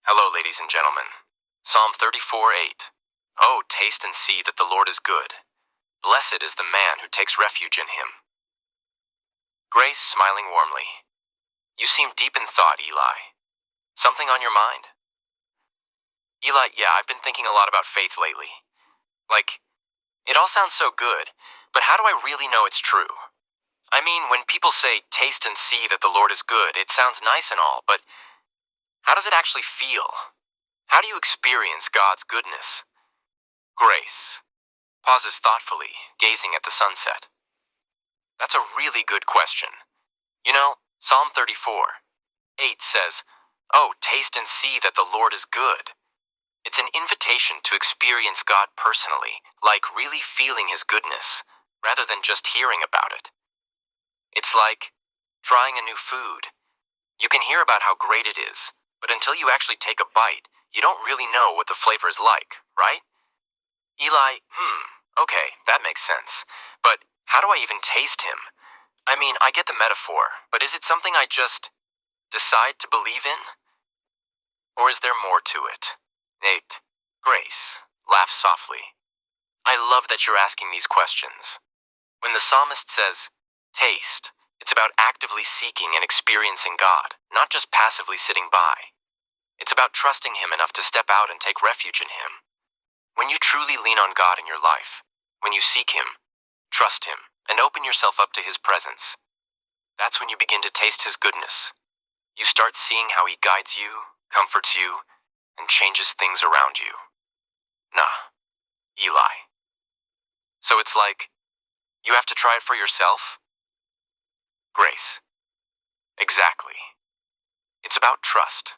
Hello, ladies and gentlemen. Psalm 34:8. Oh, taste and see that the Lord is good. Blessed is the man who takes refuge in him. Grace, smiling warmly. You seem deep in thought, Eli. Something on your mind? Eli, yeah, I've been thinking a lot about faith lately. It all sounds so good, but how do I really know it's true? I mean, when people say taste and see that the Lord is good, it sounds nice and all, but how does it actually feel? How do you experience God's goodness? Grace pauses thoughtfully, gazing at the sunset. That's a really good question. Psalm 34:8 says, Oh, taste and see that the Lord is good. It's an invitation to experience God personally, like really feeling His goodness, rather than just hearing about it. It's like trying a new food. You can hear about how great it is, but until you actually take a bite, you don't really know what the flavor is like, right? Eli, okay, that makes sense. But how do I even taste Him? I mean, I get the metaphor, but is it something I just decide to believe in? Or is there more to it? Nate, Grace, laughs softly. I love that you're asking these questions. When the psalmist says, taste, it's about actively seeking and experiencing God, not just passively sitting by. It's about trusting Him enough to step out and take refuge in Him. When you truly lean on God in your life, when you seek Him, trust Him, and open yourself up to His presence, that's when you begin to taste His goodness. You start seeing how He guides you, comforts you, and changes things around you. Nah, Eli. So it's like, you have to try it for yourself? Grace. Exactly. It's about trust.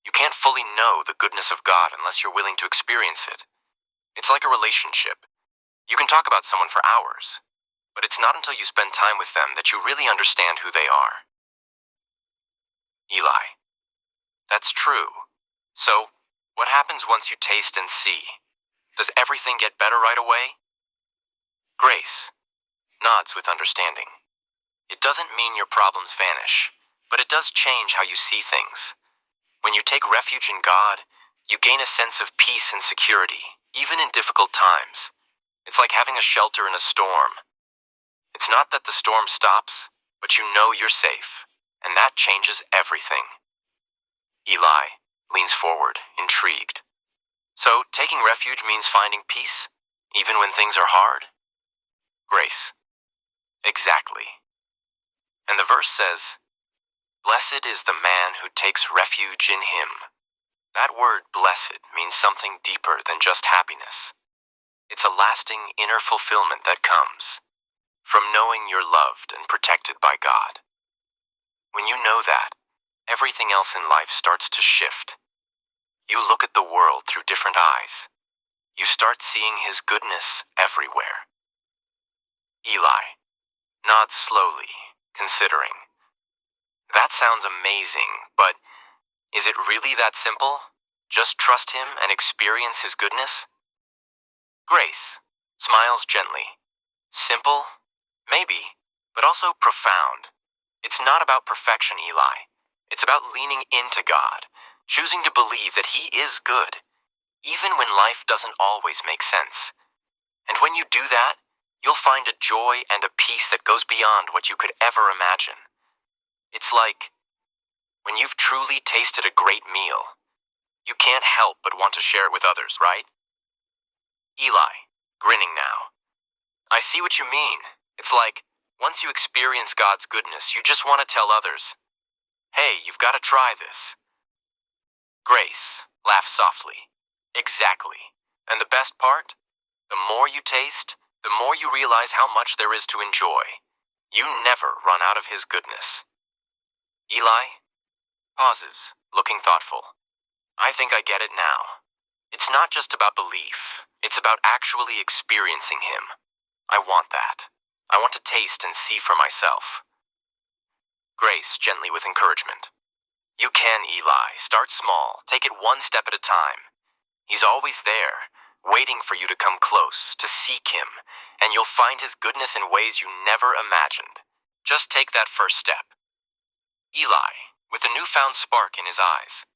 You can't fully know the goodness of God unless you're willing to experience it. It's like a relationship. You can talk about someone for hours, but it's not until you spend time with them that you really understand who they are. Eli. That's true. So, what happens once you taste and see? Does everything get better right away? Grace nods with understanding. It doesn't mean your problems vanish, but it does change how you see things. When you take refuge in God, you gain a sense of peace and security, even in difficult times. It's like having a shelter in a storm. It's not that the storm stops, but you know you're safe, and that changes everything. Eli leans forward, intrigued. So, taking refuge means finding peace, even when things are hard? Grace. Exactly. And the verse says, Blessed is the man who takes refuge in Him. That word blessed means something deeper than just happiness. It's a lasting inner fulfillment that comes from knowing you're loved and protected by God. When you know that, everything else in life starts to shift. You look at the world through different eyes. You start seeing His goodness everywhere. Eli nods slowly, considering. That sounds amazing, but is it really that simple? Just trust Him and experience His goodness? Grace smiles gently. Simple? Maybe, but also profound. It's not about perfection, Eli. It's about leaning into God, choosing to believe that He is good, even when life doesn't always make sense. And when you do that, you'll find a joy and a peace that goes beyond what you could ever imagine. It's like when you've truly tasted a great meal, you can't help but want to share it with others, right? Eli, grinning now. I see what you mean. It's like, once you experience God's goodness, you just want to tell others, hey, you've got to try this. Grace laughs softly. Exactly. And the best part? The more you taste, the more you realize how much there is to enjoy. You never run out of His goodness. Eli pauses, looking thoughtful. I think I get it now. It's not just about belief. It's about actually experiencing Him. I want that. I want to taste and see for myself. Grace gently with encouragement. You can, Eli. Start small. Take it one step at a time. He's always there, waiting for you to come close, to seek Him, and you'll find His goodness in ways you never imagined. Just take that first step. Eli, with a newfound spark in his eyes.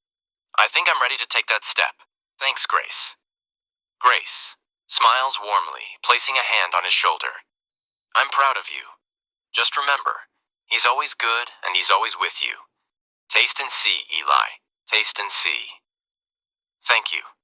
I think I'm ready to take that step. Thanks, Grace. Grace smiles warmly, placing a hand on his shoulder. I'm proud of you. Just remember, he's always good and he's always with you. Taste and see, Eli. Taste and see. Thank you.